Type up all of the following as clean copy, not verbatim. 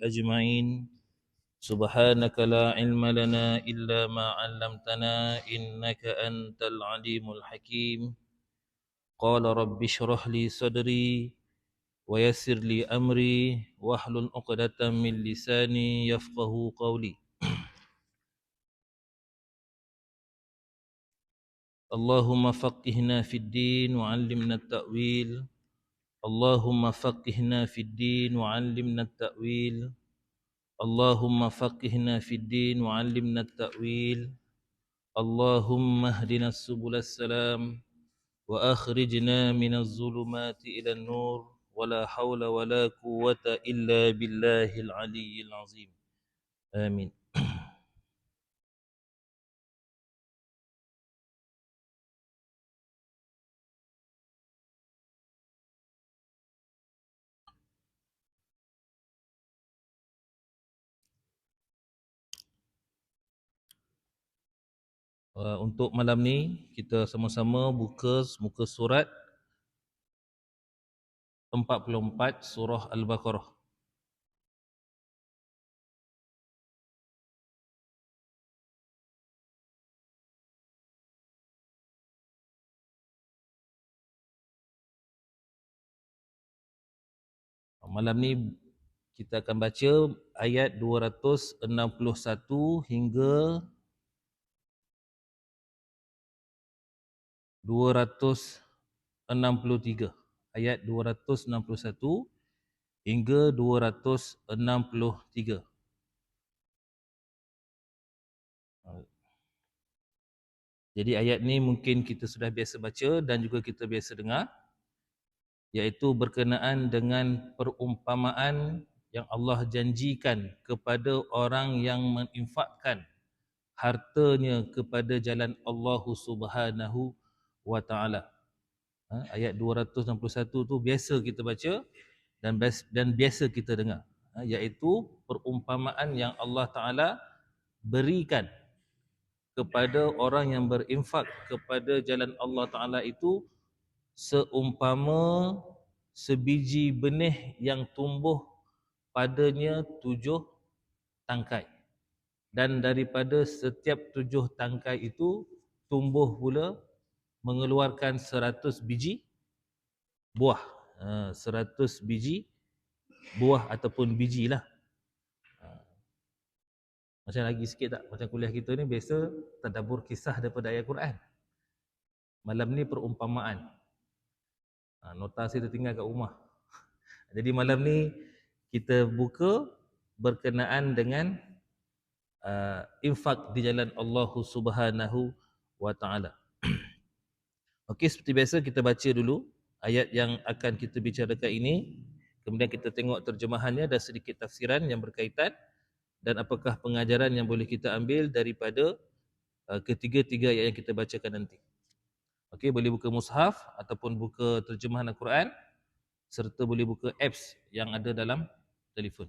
أجمعين سبحانك لا علم لنا إلا ما علمتنا إنك أنت العليم الحكيم قال رب اشرح لي صدري ويسر لي أمري واحلل عقدة من لساني يفقه قولي اللهم فقهنا في الدين وعلمنا التأويل اللهم فقهنا في الدين وعلمنا التأويل اللهم فقهنا في الدين وعلمنا التأويل اللهم اهدنا السبل السلام وأخرجنا من الظلمات إلى النور ولا حول ولا قوة إلا بالله العلي العظيم آمين. Untuk malam ni kita sama-sama buka muka surat 44 surah Al-Baqarah. Malam ni kita akan baca ayat 261 hingga 263. Ayat 261 hingga 263. Jadi ayat ni mungkin kita sudah biasa baca dan juga kita biasa dengar, iaitu berkenaan dengan perumpamaan yang Allah janjikan kepada orang yang menginfakkan hartanya kepada jalan Allah Subhanahu wa taala. Ayat 261 tu biasa kita baca dan biasa kita dengar, iaitu perumpamaan yang Allah taala berikan kepada orang yang berinfak kepada jalan Allah taala itu seumpama sebiji benih yang tumbuh padanya 7 tangkai, dan daripada setiap 7 tangkai itu tumbuh pula mengeluarkan 100 biji buah. 100 biji buah ataupun biji lah. Macam lagi sikit tak? Macam kuliah kita ni biasa tadabbur kisah daripada ayat Quran. Malam ni perumpamaan. Nota saya tertinggal kat rumah. Jadi malam ni kita buka berkenaan dengan infak di jalan Allah Subhanahu wa taala. Okey, seperti biasa kita baca dulu ayat yang akan kita bicarakan ini, kemudian kita tengok terjemahannya dan sedikit tafsiran yang berkaitan, dan apakah pengajaran yang boleh kita ambil daripada ketiga-tiga ayat yang kita bacakan nanti. Okey, boleh buka mushaf ataupun buka terjemahan Al-Quran, serta boleh buka apps yang ada dalam telefon.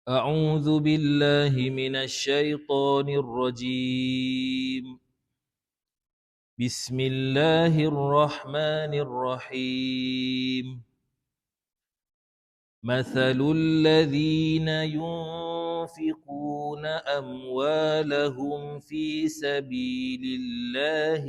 A'udzu billahi minasyaitonir rajim. Bismillahirrahmanirrahim. مثل الذين ينفقون أموالهم في سبيل الله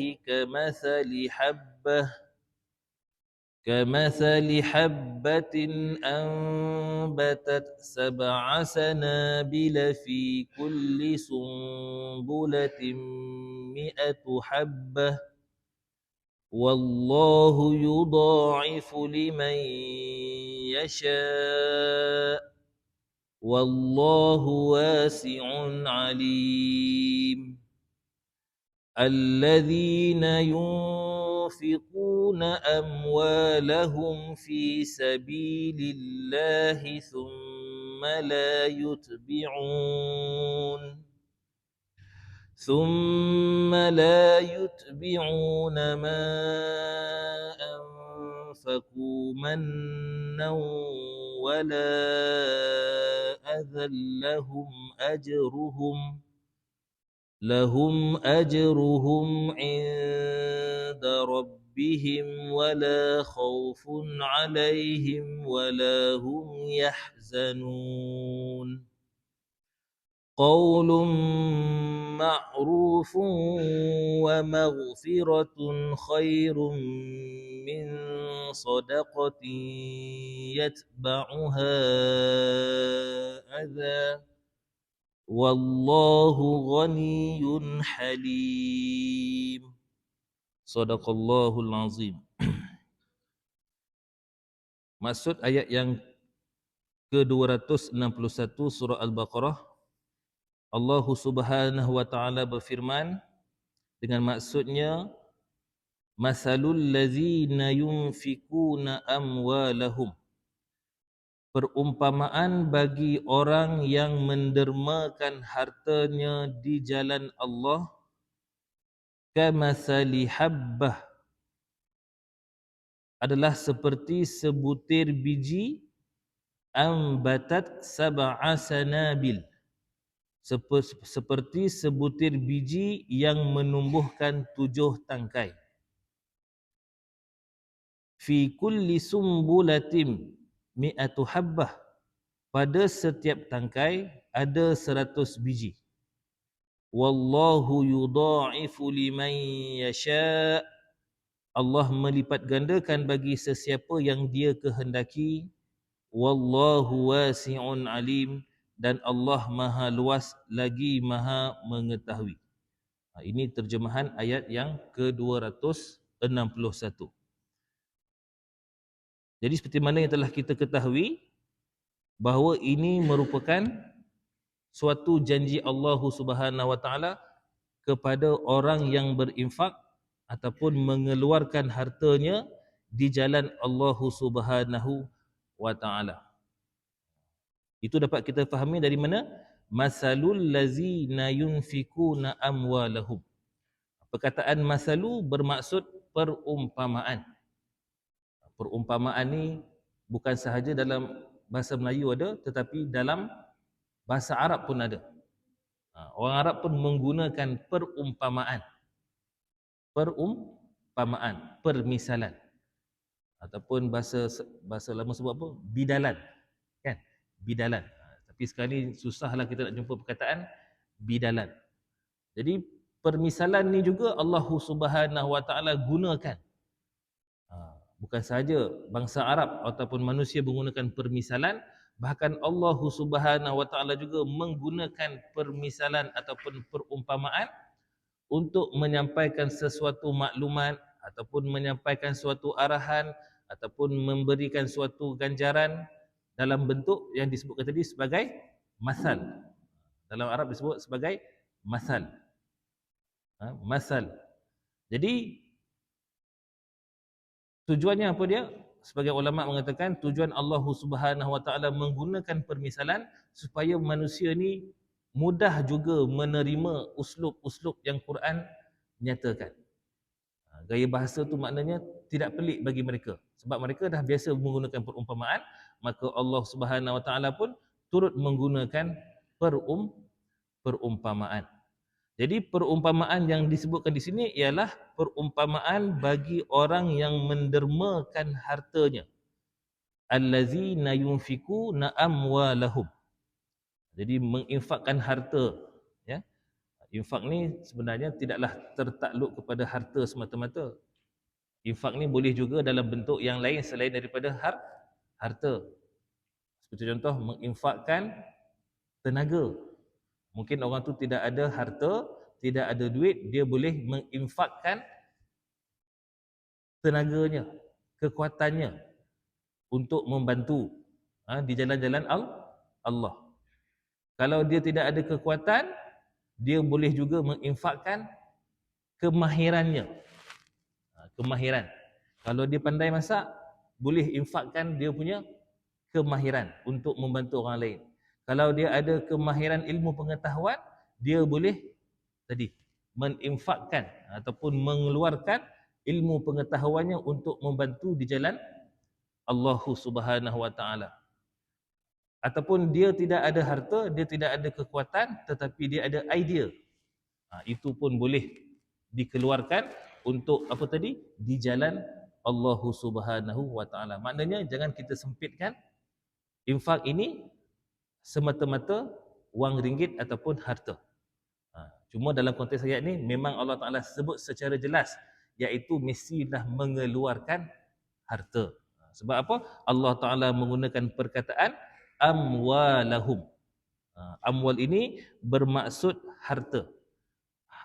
كمثل حبة أنبتت 7 سنابل في كل سنبلة 100 حبة والله يضاعف لمن يشاء والله واسع عليم الذين ينفقون أموالهم في سبيل الله ثم لا يتبعون ما أنفقوا منا ولا أذى لهم أجرهم عند ربهم ربهم ولا خوف عليهم ولا هم يحزنون قول معروف ومغفرة خير من صدقة يتبعها أذى والله غني حليم صدق الله العظيم. Maksud ayat yang ke-261 surah Al-Baqarah, Allah Subhanahu wa taala berfirman dengan maksudnya masalul ladzina yunfikuna amwalahum, perumpamaan bagi orang yang mendermakan hartanya di jalan Allah, kamasali habbah, adalah seperti sebutir biji, ambatat sab'a sanabil, seperti sebutir biji yang menumbuhkan 7 tangkai, fi kulli sumbulatin mi'atu habbah, pada setiap tangkai ada 100 biji. Wallahu yudha'ifu liman yasha', Allah melipat gandakan bagi sesiapa yang Dia kehendaki. Wallahu wasi'un alim, dan Allah Maha luas lagi Maha mengetahui. Ini terjemahan ayat yang ke-261. Jadi seperti mana yang telah kita ketahui bahawa ini merupakan suatu janji Allah Subhanahu wa taala kepada orang yang berinfak ataupun mengeluarkan hartanya di jalan Allah Subhanahu wa taala. Itu dapat kita fahami dari mana? Masalul lazina yunfikuna amwalahum. Perkataan masalu bermaksud perumpamaan. Perumpamaan ni bukan sahaja dalam bahasa Melayu ada, tetapi dalam bahasa Arab pun ada. Orang Arab pun menggunakan perumpamaan. Perumpamaan, permisalan. Ataupun bahasa lama sebut apa? Bidalan. Kan? Bidalan. Tapi sekarang ni susahlah kita nak jumpa perkataan bidalan. Jadi permisalan ni juga Allah Subhanahu wa taala gunakan. Bukan sahaja bangsa Arab ataupun manusia menggunakan permisalan, bahkan Allah Subhanahu wa taala juga menggunakan permisalan ataupun perumpamaan untuk menyampaikan sesuatu maklumat ataupun menyampaikan suatu arahan ataupun memberikan suatu ganjaran dalam bentuk yang disebutkan tadi sebagai masal. Dalam Arab disebut sebagai masal. Masal. Jadi tujuannya apa dia? Sebagai ulama mengatakan tujuan Allah Subhanahu wa taala menggunakan permisalan supaya manusia ni mudah juga menerima uslub-uslub yang Quran nyatakan. Gaya bahasa tu maknanya tidak pelik bagi mereka sebab mereka dah biasa menggunakan perumpamaan, maka Allah Subhanahu wa taala pun turut menggunakan perumpamaan. Jadi perumpamaan yang disebutkan di sini ialah perumpamaan bagi orang yang mendermakan hartanya. Allazina yunfikuna amwalahum. Jadi menginfakkan harta, ya. Infak ni sebenarnya tidaklah tertakluk kepada harta semata-mata. Infak ni boleh juga dalam bentuk yang lain selain daripada harta. Seperti contoh menginfakkan tenaga. Mungkin orang tu tidak ada harta, tidak ada duit, dia boleh menginfakkan tenaganya, kekuatannya untuk membantu di jalan-jalan Allah. Kalau dia tidak ada kekuatan, dia boleh juga menginfakkan kemahirannya. Kemahiran. Kalau dia pandai masak, boleh infakkan dia punya kemahiran untuk membantu orang lain. Kalau dia ada kemahiran ilmu pengetahuan, dia boleh tadi meninfakkan ataupun mengeluarkan ilmu pengetahuannya untuk membantu di jalan Allah Subhanahu wa taala. Ataupun dia tidak ada harta, dia tidak ada kekuatan, tetapi dia ada idea. Itu pun boleh dikeluarkan untuk apa tadi? Di jalan Allah Subhanahu wa taala. Maknanya jangan kita sempitkan infak ini semata-mata wang ringgit ataupun harta. Cuma dalam konteks ayat ni memang Allah Taala sebut secara jelas, iaitu mestilah mengeluarkan harta. Sebab apa? Allah Taala menggunakan perkataan amwalahum. Amwal ini bermaksud harta.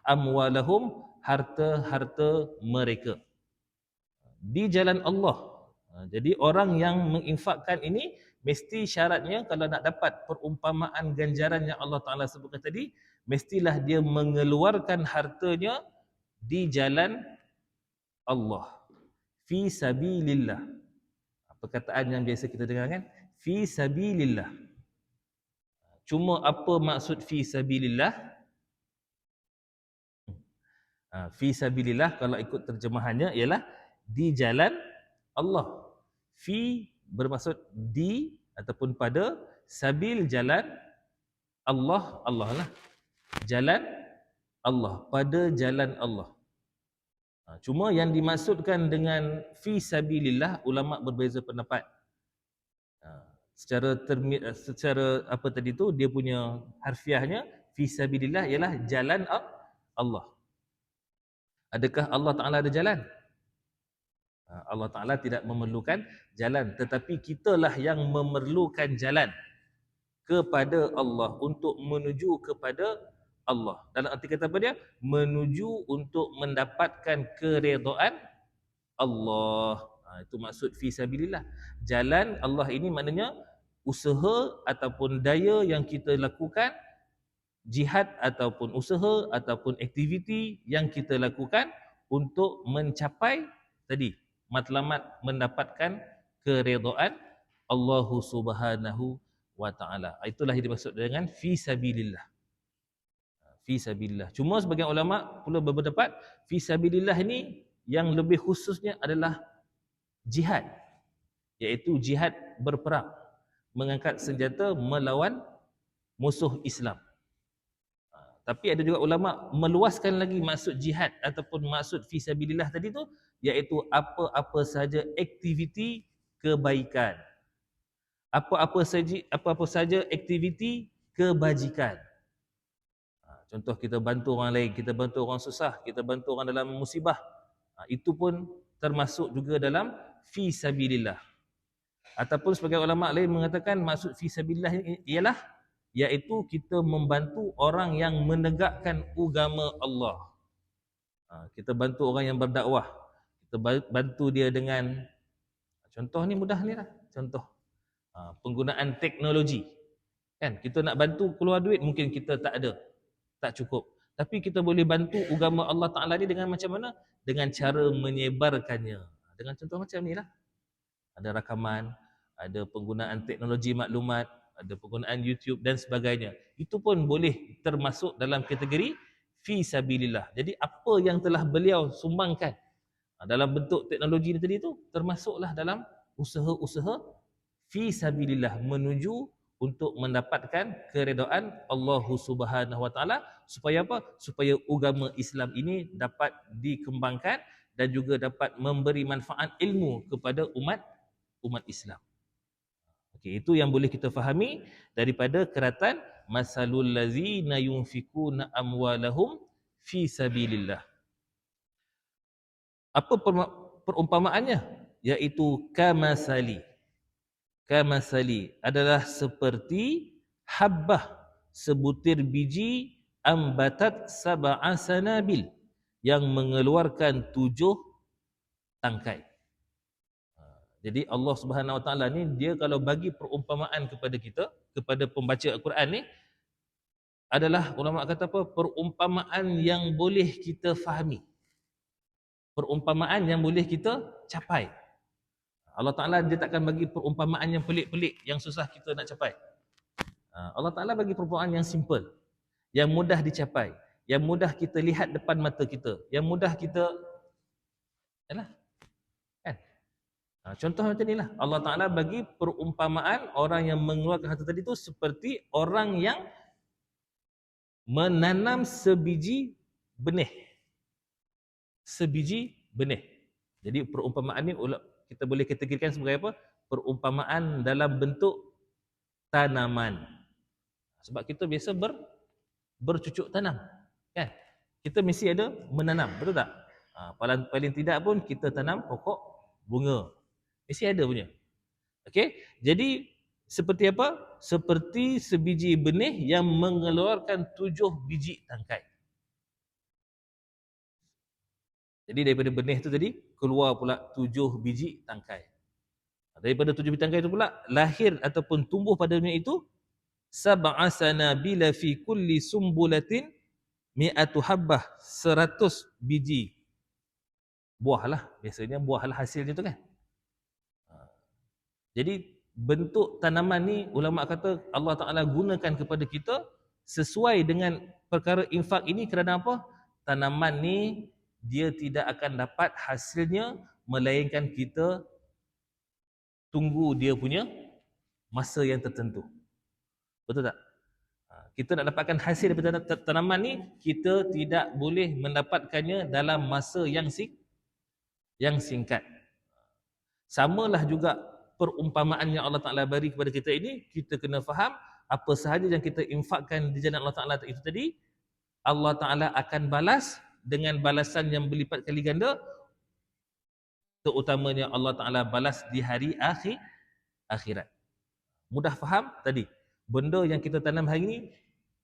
Amwalahum, harta-harta mereka di jalan Allah. Jadi orang yang menginfakkan ini mesti syaratnya kalau nak dapat perumpamaan ganjaran yang Allah Taala sebutkan tadi, mestilah dia mengeluarkan hartanya di jalan Allah. Fi sabilillah. Perkataan yang biasa kita dengar kan? Fi sabilillah. Cuma apa maksud fi sabilillah? Fi sabilillah kalau ikut terjemahannya ialah di jalan Allah. Fi bermaksud di ataupun pada, sabil jalan, Allah, Allah lah. Jalan Allah, pada jalan Allah. Cuma yang dimaksudkan dengan fi sabilillah, ulama berbeza pendapat. Secara apa tadi tu, dia punya harfiahnya fi sabilillah ialah jalan Allah. Adakah Allah Taala ada jalan? Allah Ta'ala tidak memerlukan jalan, tetapi kitalah yang memerlukan jalan kepada Allah, untuk menuju kepada Allah. Dalam arti kata apa dia? Menuju untuk mendapatkan keredaan Allah. Itu maksud fi sabilillah. Jalan Allah ini maknanya usaha ataupun daya yang kita lakukan, jihad ataupun usaha ataupun aktiviti yang kita lakukan untuk mencapai tadi matlamat mendapatkan keredaan Allah Subhanahu wa taala. Itulah yang dimaksud dengan fi sabilillah. Fi sabilillah. Cuma sebagian ulama pula berpendapat fi sabilillah ini yang lebih khususnya adalah jihad, iaitu jihad berperang, mengangkat senjata melawan musuh Islam. Tapi ada juga ulama meluaskan lagi maksud jihad ataupun maksud fi sabilillah tadi tu, iaitu apa-apa saja aktiviti kebaikan. Apa-apa saja aktiviti kebajikan. Contoh kita bantu orang lain, kita bantu orang susah, kita bantu orang dalam musibah. Itu pun termasuk juga dalam fi sabilillah. Ataupun sebagai ulama lain mengatakan maksud fi sabilillah ialah iaitu kita membantu orang yang menegakkan agama Allah. Kita bantu orang yang berdakwah, kita bantu dia dengan, contoh ni mudah ni lah, contoh penggunaan teknologi kan. Kita nak bantu keluar duit, mungkin kita tak ada, tak cukup, tapi kita boleh bantu agama Allah Ta'ala ni dengan macam mana? Dengan cara menyebarkannya, dengan contoh macam ni lah. Ada rakaman, ada penggunaan teknologi maklumat, ada penggunaan YouTube dan sebagainya. Itu pun boleh termasuk dalam kategori fi sabilillah. Jadi apa yang telah beliau sumbangkan dalam bentuk teknologi ni tadi tu, termasuklah dalam usaha-usaha fi sabilillah, menuju untuk mendapatkan keredaan Allah Subhanahu wa taala. Supaya apa? Supaya agama Islam ini dapat dikembangkan dan juga dapat memberi manfaat ilmu kepada umat Islam. Okey, itu yang boleh kita fahami daripada keratan masalul ladzina yunfikuna amwalahum fi sabilillah. Apa perumpamaannya? Iaitu kamasali. Kamasali adalah seperti habbah, sebutir biji, ambatat sab'a sanabil, yang mengeluarkan 7 tangkai. Jadi Allah Subhanahu Wa Taala ni, dia kalau bagi perumpamaan kepada kita, kepada pembaca Al-Quran ni, adalah ulama kata apa? Perumpamaan yang boleh kita fahami, perumpamaan yang boleh kita capai. Allah Ta'ala dia takkan bagi perumpamaan yang pelik-pelik, yang susah kita nak capai. Allah Ta'ala bagi perumpamaan yang simple, yang mudah dicapai, yang mudah kita lihat depan mata kita, yang mudah kita, yalah, kan? Contoh macam inilah, Allah Ta'ala bagi perumpamaan orang yang mengeluarkan harta tadi tu seperti orang yang menanam sebiji benih. sebiji benih. Jadi perumpamaan ni kita boleh kategorikan sebagai apa? Perumpamaan dalam bentuk tanaman. Sebab kita biasa bercucuk tanam, kan? Kita mesti ada menanam, betul tak? Paling tidak pun kita tanam pokok bunga. Mesti ada punya. Okey? Jadi seperti apa? Seperti sebiji benih yang mengeluarkan 7 biji tangkai. Jadi daripada benih tu tadi keluar pula 7 biji tangkai. Daripada 7 biji tangkai itu pula lahir ataupun tumbuh padanya itu sab'a sanabila fi kulli sumbulatin mi'atu habbah, 100 biji buah lah. Biasanya buah lah hasilnya tu kan. Jadi bentuk tanaman ni ulama kata Allah Ta'ala gunakan kepada kita sesuai dengan perkara infak ini. Kerana apa? Tanaman ni dia tidak akan dapat hasilnya melainkan kita tunggu dia punya masa yang tertentu. Betul tak? Kita nak dapatkan hasil daripada tanaman ni, kita tidak boleh mendapatkannya dalam masa yang singkat. Samalah juga perumpamaan yang Allah Ta'ala beri kepada kita ini, kita kena faham apa sahaja yang kita infakkan di jalan Allah Ta'ala itu tadi, Allah Ta'ala akan balas dengan balasan yang berlipat kali ganda, terutamanya Allah Ta'ala balas di hari akhirat. Mudah faham tadi? Benda yang kita tanam hari ini,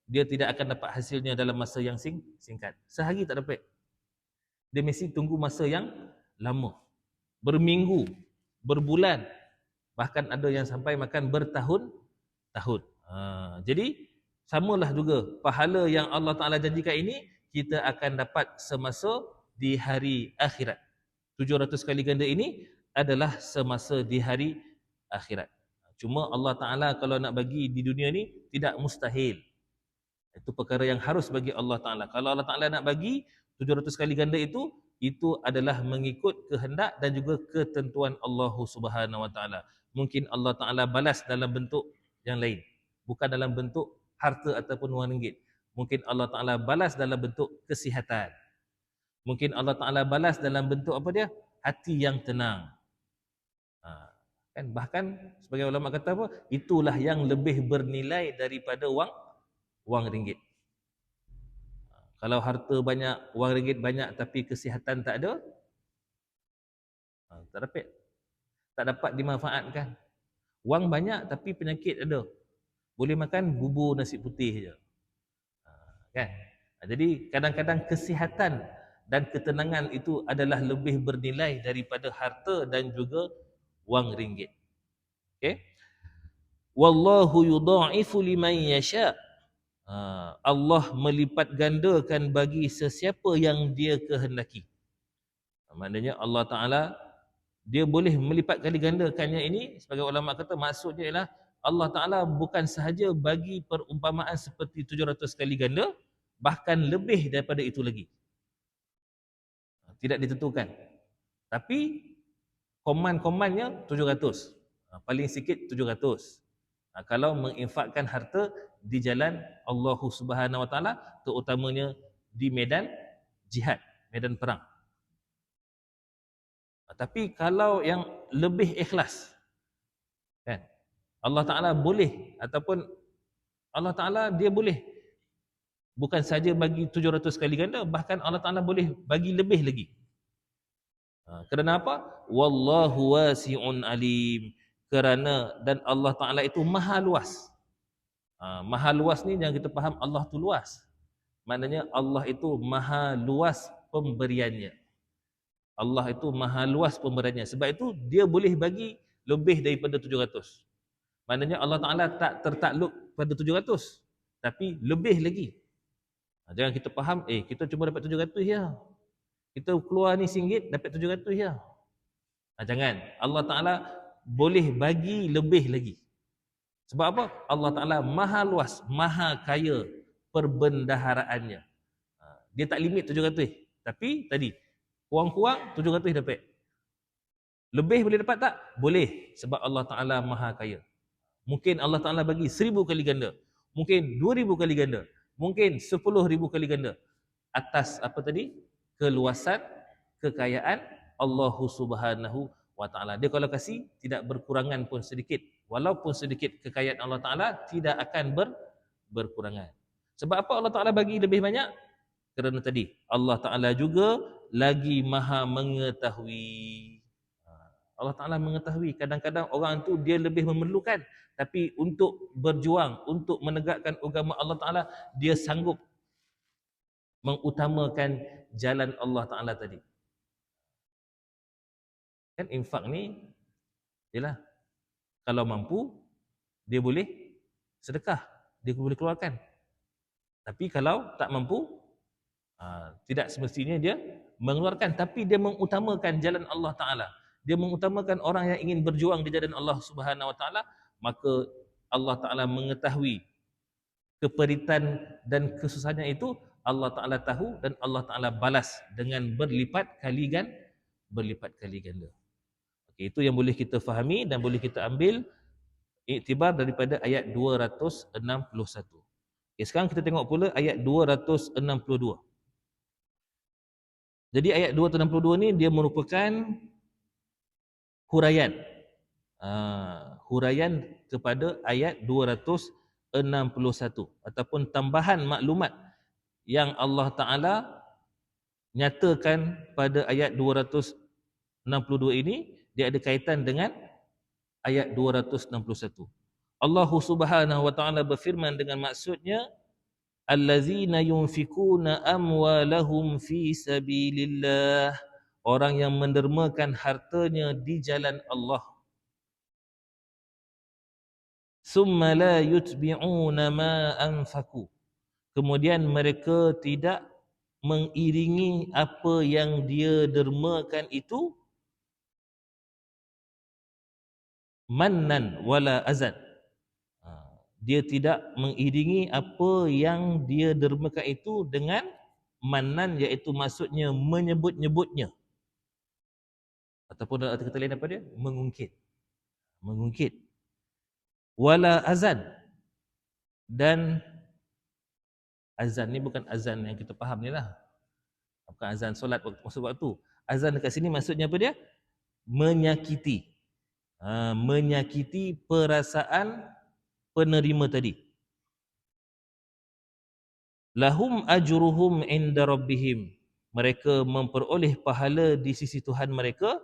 dia tidak akan dapat hasilnya dalam masa yang singkat. Sehari tak dapat. Dia mesti tunggu masa yang lama. Berminggu, berbulan, bahkan ada yang sampai makan bertahun-tahun. Jadi samalah juga pahala yang Allah Ta'ala janjikan ini, kita akan dapat semasa di hari akhirat. 700 kali ganda ini adalah semasa di hari akhirat. Cuma Allah Ta'ala kalau nak bagi di dunia ni tidak mustahil. Itu perkara yang harus bagi Allah Ta'ala. Kalau Allah Ta'ala nak bagi 700 kali ganda itu adalah mengikut kehendak dan juga ketentuan Allah Subhanahu Wa Ta'ala. Mungkin Allah Ta'ala balas dalam bentuk yang lain, bukan dalam bentuk harta ataupun wang ringgit. Mungkin Allah Ta'ala balas dalam bentuk kesihatan. Mungkin Allah Ta'ala balas dalam bentuk apa dia? Hati yang tenang. Kan bahkan sebagai ulama kata apa? Itulah yang lebih bernilai daripada wang ringgit. Kalau harta banyak, wang ringgit banyak tapi kesihatan tak ada, tak dapat dimanfaatkan. Wang banyak tapi penyakit ada, boleh makan bubur nasi putih je, kan? Jadi kadang-kadang kesihatan dan ketenangan itu adalah lebih bernilai daripada harta dan juga wang ringgit. Okay? Wallahu yudha'ifu liman yasha. Allah melipat gandakan bagi sesiapa yang dia kehendaki. Maknanya Allah Ta'ala dia boleh melipat kali gandakannya ini, sebagai ulama kata maksudnya ialah Allah Ta'ala bukan sahaja bagi perumpamaan seperti 700 kali ganda, bahkan lebih daripada itu lagi. Tidak ditentukan. Tapi koman-komannya 700. Paling sikit 700. Kalau menginfakkan harta di jalan Allah Subhanahu Wa Ta'ala, terutamanya di medan jihad, medan perang. Tapi kalau yang lebih ikhlas, kan, Allah Ta'ala boleh, ataupun Allah Ta'ala dia boleh bukan saja bagi 700 kali ganda, bahkan Allah Ta'ala boleh bagi lebih lagi. Kerana apa? Wallahu wasi'un alim. Kerana dan Allah Ta'ala itu maha luas. Maha luas ni jangan kita faham Allah tu luas. Maknanya Allah itu maha luas pemberiannya. Allah itu maha luas pemberiannya. Sebab itu dia boleh bagi lebih daripada 700. Maknanya Allah Ta'ala tak tertakluk pada 700, tapi lebih lagi. Jangan kita faham, kita cuma dapat 700 ya. Kita keluar ni RM1 dapat 700 ya. Jangan. Allah Ta'ala boleh bagi lebih lagi. Sebab apa? Allah Ta'ala maha luas, maha kaya perbendaharaannya. Dia tak limit 700. Tapi tadi, kurang-kurang 700 dapat. Lebih boleh dapat tak? Boleh. Sebab Allah Ta'ala maha kaya. Mungkin Allah Ta'ala bagi 1000 kali ganda. Mungkin 2000 kali ganda. Mungkin 10,000 kali ganda. Atas apa tadi? Keluasan kekayaan Allah Subhanahu wa taala. Dia kalau kasih tidak berkurangan pun sedikit. Walaupun sedikit kekayaan Allah taala tidak akan berkurangan. Sebab apa Allah taala bagi lebih banyak? Kerana tadi Allah taala juga lagi Maha mengetahui. Allah taala mengetahui kadang-kadang orang tu dia lebih memerlukan, tapi untuk berjuang untuk menegakkan agama Allah taala dia sanggup mengutamakan jalan Allah taala tadi. Kan infak ni ialah kalau mampu dia boleh sedekah, dia boleh keluarkan. Tapi kalau tak mampu, tidak semestinya dia mengeluarkan, tapi dia mengutamakan jalan Allah taala. Dia mengutamakan orang yang ingin berjuang di jalan Allah Subhanahu wa taala, maka Allah taala mengetahui keperitan dan kesusahannya itu, Allah taala tahu dan Allah taala balas dengan berlipat kali ganda. Okey, itu yang boleh kita fahami dan boleh kita ambil iktibar daripada ayat 261. Okay, sekarang kita tengok pula ayat 262. Jadi ayat 262 ni dia merupakan huraian. Huraian kepada ayat 261 ataupun tambahan maklumat yang Allah Ta'ala nyatakan pada ayat 262 ini, dia ada kaitan dengan ayat 261. Allah Subhanahu wa taala berfirman dengan maksudnya, allazina yunfikuna amwalahum fi sabilillah, orang yang mendermakan hartanya di jalan Allah. Summa la yutbi'una ma anfaku, kemudian mereka tidak mengiringi apa yang dia dermakan itu mannan wala azan. Dia tidak mengiringi apa yang dia dermakan itu dengan mannan, iaitu maksudnya menyebut-nyebutnya, ataupun dalam arti kata lain apa dia? Mengungkit. Wala azan, dan azan ni bukan azan yang kita faham ni lah, bukan azan solat maksud waktu. Azan dekat sini maksudnya apa dia? Menyakiti. Menyakiti perasaan penerima tadi. Lahum ajruhum inda rabbihim, mereka memperoleh pahala di sisi Tuhan mereka.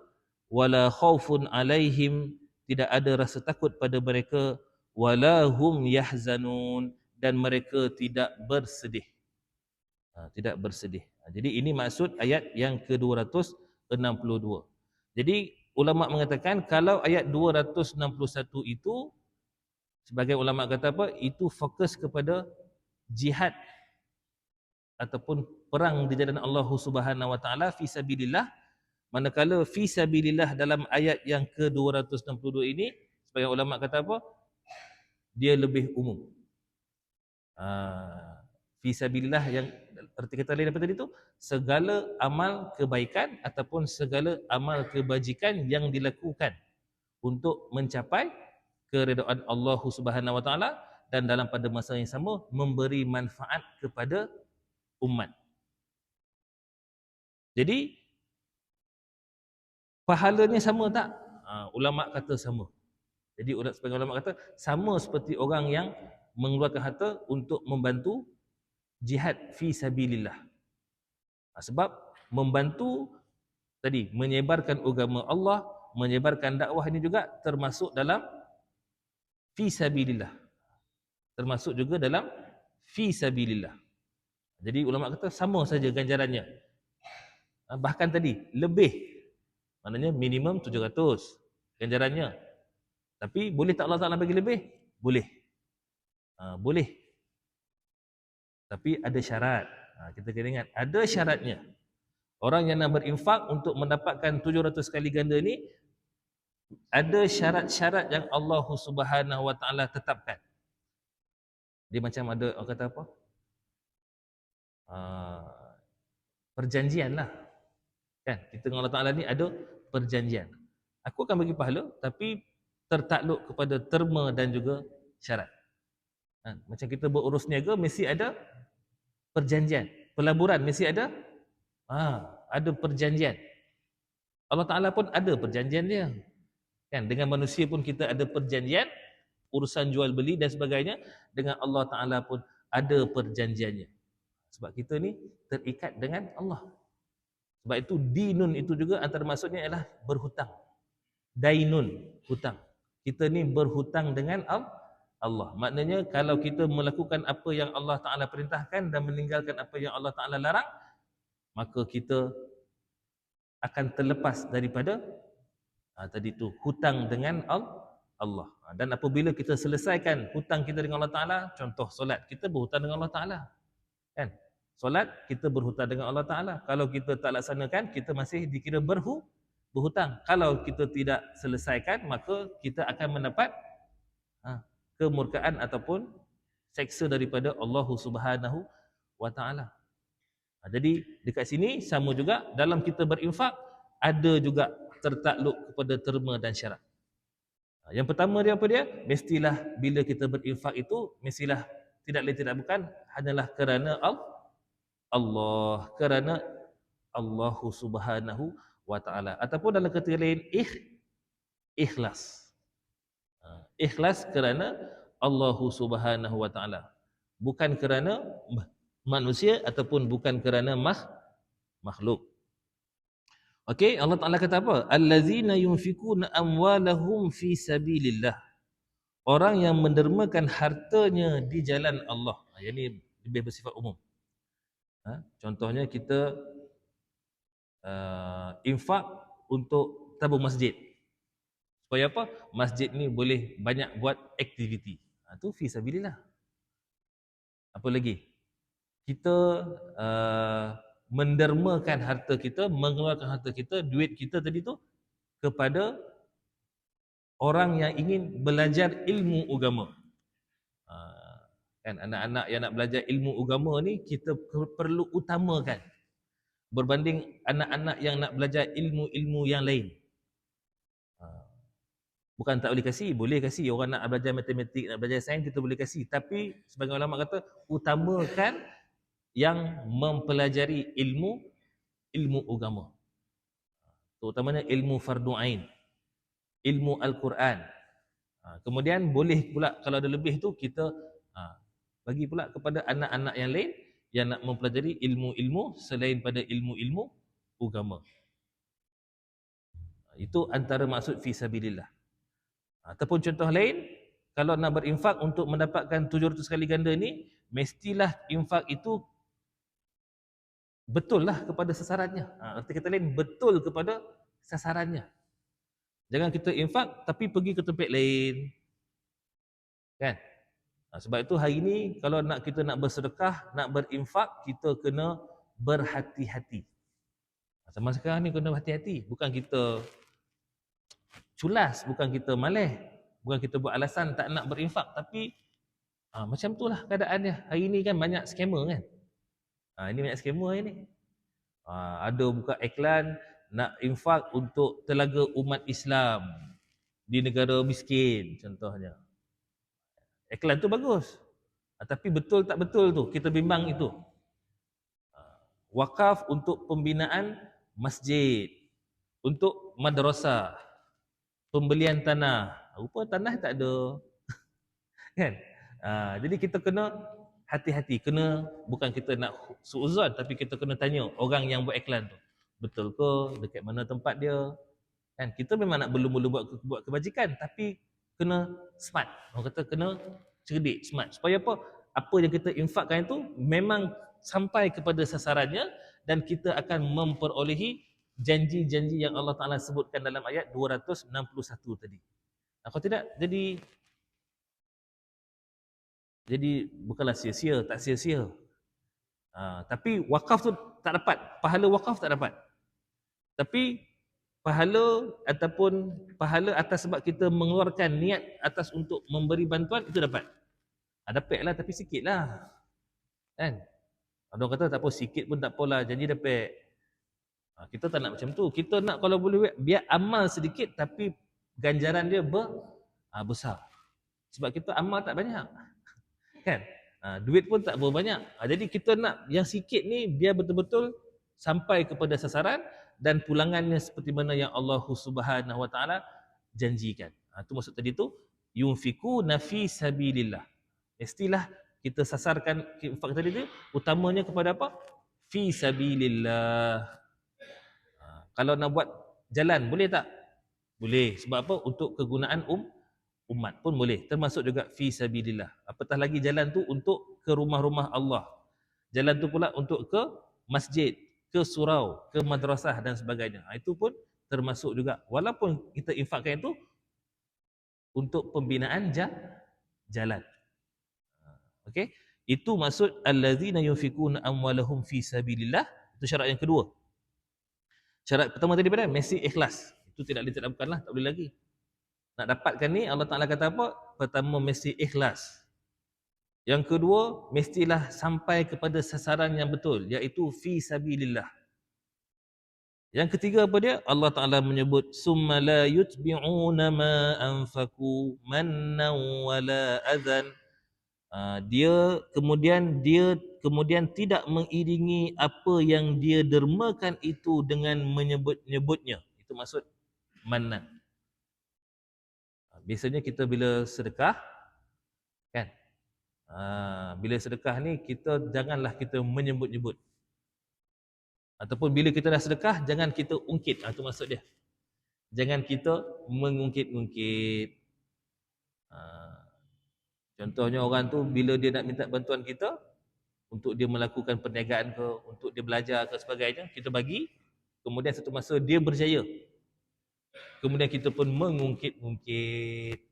Wala khaufun alaihim, tidak ada rasa takut pada mereka. Wala hum yahzanun, dan mereka tidak bersedih. Jadi ini maksud ayat yang ke-262. Jadi ulama mengatakan kalau ayat 261 itu, sebagai ulama kata apa, itu fokus kepada jihad ataupun perang di jalan Allah Subhanahu wa taala fi sabilillah. Manakala fi sabilillah dalam ayat yang ke-262 ini, sebagai ulama kata apa, dia lebih umum. Fi sabilillah yang arti kata lain apa tadi tu, segala amal kebaikan ataupun segala amal kebajikan yang dilakukan untuk mencapai keredaan Allah Subhanahu wa taala, dan dalam pada masa yang sama memberi manfaat kepada umat. Jadi pahalanya sama tak? Ulama kata sama. Jadi sebagai ulama kata sama seperti orang yang mengeluarkan harta untuk membantu jihad fi sabilillah. Sebab membantu tadi menyebarkan agama Allah, menyebarkan dakwah ini juga termasuk dalam fi sabilillah. Termasuk juga dalam fi sabilillah. Jadi ulama kata sama saja ganjarannya. Bahkan tadi lebih, maknanya minimum 700 ganjarannya. Tapi boleh tak Allah Ta'ala bagi lebih? Boleh. Boleh. Tapi ada syarat. Kita kena ingat, ada syaratnya. Orang yang nak berinfak untuk mendapatkan 700 kali ganda ni, ada syarat-syarat yang Allah Subhanahu wa taala tetapkan. Dia macam ada, orang kata apa? Perjanjian lah. Kan? Kita dengan Allah Ta'ala ni ada perjanjian. Aku akan bagi pahala, tapi tertakluk kepada terma dan juga syarat. Macam kita berurus niaga, mesti ada perjanjian. Pelaburan mesti ada perjanjian. Allah Ta'ala pun ada perjanjian dia. Kan? Dengan manusia pun kita ada perjanjian, urusan jual beli dan sebagainya. Dengan Allah Ta'ala pun ada perjanjiannya. Sebab kita ni terikat dengan Allah. Sebab itu dinun itu juga antara maksudnya ialah berhutang. Dainun, hutang. Kita ni berhutang dengan Allah. Maknanya kalau kita melakukan apa yang Allah Ta'ala perintahkan dan meninggalkan apa yang Allah Ta'ala larang, maka kita akan terlepas daripada tadi tu hutang dengan Allah. Dan apabila kita selesaikan hutang kita dengan Allah Ta'ala, contoh solat, kita berhutang dengan Allah Ta'ala. Kan? Solat, kita berhutang dengan Allah Ta'ala. Kalau kita tak laksanakan, kita masih dikira berhutang. Kalau kita tidak selesaikan, maka kita akan mendapat kemurkaan ataupun seksa daripada Allah Subhanahu wa Ta'ala. Jadi dekat sini sama juga dalam kita berinfak ada juga tertakluk kepada terma dan syarat. Yang pertama dia apa dia? Mestilah bila kita berinfak itu mestilah tidak lain tidak bukan hanyalah kerana Allah, kerana Allah Subhanahu wa Ta'ala, ataupun dalam kata lain ikhlas. Ikhlas kerana Allah Subhanahu wa Ta'ala, bukan kerana manusia ataupun bukan kerana makhluk. Okey, Allah Ta'ala kata apa? Allazina yunfikuna amwalahum fi sabilillah. Orang yang mendermakan hartanya di jalan Allah. Yang ini lebih bersifat umum. Contohnya kita infak untuk tabung masjid. Supaya apa? Masjid ni boleh banyak buat aktiviti. Itu fi sabilillah. Apa lagi? Kita mendermakan harta kita, mengeluarkan harta kita, duit kita tadi tu kepada orang yang ingin belajar ilmu agama. Kan anak-anak yang nak belajar ilmu agama ni kita perlu utamakan berbanding anak-anak yang nak belajar ilmu-ilmu yang lain. Bukan tak boleh kasih, boleh kasih. Orang nak belajar matematik, nak belajar sains, kita boleh kasih. Tapi sebagai ulama kata, utamakan yang mempelajari ilmu agama. Terutamanya ilmu fardu ain, ilmu Al-Quran. Kemudian boleh pula kalau ada lebih tu kita bagi pula kepada anak-anak yang lain yang nak mempelajari ilmu-ilmu selain pada ilmu-ilmu agama. Itu antara maksud fi sabilillah. Ataupun contoh lain, kalau nak berinfak untuk mendapatkan 700 kali ganda ni, mestilah infak itu betul lah kepada sasarannya. Arti kata lain, betul kepada sasarannya. Jangan kita infak tapi pergi ke tempat lain. Kan? Sebab itu hari ini kalau kita nak bersedekah, nak berinfak, kita kena berhati-hati. Sama sekarang ni kena berhati-hati. Bukan kita culas, bukan kita malas, bukan kita buat alasan tak nak berinfak, tapi macam itulah keadaannya. Hari ini kan banyak scammer kan. Ini banyak scammer hari ni. Ada buka iklan nak infak untuk telaga umat Islam di negara miskin contohnya. Iklan tu bagus. Tapi betul tak betul tu kita bimbang itu. Wakaf untuk pembinaan masjid, untuk madrasah, pembelian tanah. Rupa tanah tak ada. Kan? Jadi kita kena hati-hati, kena bukan kita nak suuzon tapi kita kena tanya orang yang buat iklan tu. Betul ke? Dekat mana tempat dia? Kan kita memang nak belum-belum buat kebajikan tapi kena smart. Orang kata kena cerdik, smart. Supaya apa? Apa yang kita infakkan itu memang sampai kepada sasarannya dan kita akan memperolehi janji-janji yang Allah Ta'ala sebutkan dalam ayat 261 tadi. Kalau tidak, jadi bukanlah sia-sia, tak sia-sia. Tapi wakaf tu tak dapat, pahala wakaf tak dapat. Tapi pahala ataupun pahala atas sebab kita mengeluarkan niat atas untuk memberi bantuan itu dapat. Dapatlah tapi sikitlah. Kan? Ada orang kata tak apa, sikit pun tak apalah, janji dapat. Kita tak nak macam tu. Kita nak kalau boleh biar amal sedikit tapi ganjaran dia besar. Sebab kita amal tak banyak. Kan? Duit pun tak berapa banyak. Jadi kita nak yang sikit ni biar betul-betul sampai kepada sasaran dan pulangannya seperti mana yang Allah Subhanahu wa taala janjikan. Itu maksud tadi tu yunfikuna fi sabilillah. Mestilah kita sasarkan infak tadi tu utamanya kepada apa? Fi sabilillah. Kalau nak buat jalan boleh tak? Boleh. Sebab apa? Untuk kegunaan umat pun boleh. Termasuk juga fi sabilillah. Apatah lagi jalan tu untuk ke rumah-rumah Allah. Jalan tu pula untuk ke masjid, ke surau, ke madrasah dan sebagainya. Itu pun termasuk juga. Walaupun kita infakkan itu untuk pembinaan jalan. Okey? Itu maksud allazina yunfikuna amwalahum fi sabilillah. Itu syarat yang kedua. Syarat pertama tadi pada mesti ikhlas. Itu tidak ditadabkanlah, tak boleh lagi. Nak dapatkan ni Allah Taala kata apa? Pertama mesti ikhlas. Yang kedua mestilah sampai kepada sasaran yang betul, iaitu fi sabilillah. Yang ketiga apa dia? Allah Taala menyebut summa la yutbi'una ma anfaqu mannan wala adhan. Dia kemudian tidak mengiringi apa yang dia dermakan itu dengan menyebut-nyebutnya. Itu maksud mannan. Biasanya kita bila sedekah kan, bila sedekah ni kita janganlah kita menyebut-nyebut. Ataupun bila kita dah sedekah, jangan kita ungkit. Itu maksud dia. Jangan kita mengungkit-ungkit. Contohnya orang tu bila dia nak minta bantuan kita untuk dia melakukan perniagaan ke, untuk dia belajar ke sebagainya, kita bagi. Kemudian satu masa dia berjaya. Kemudian kita pun mengungkit-ungkit.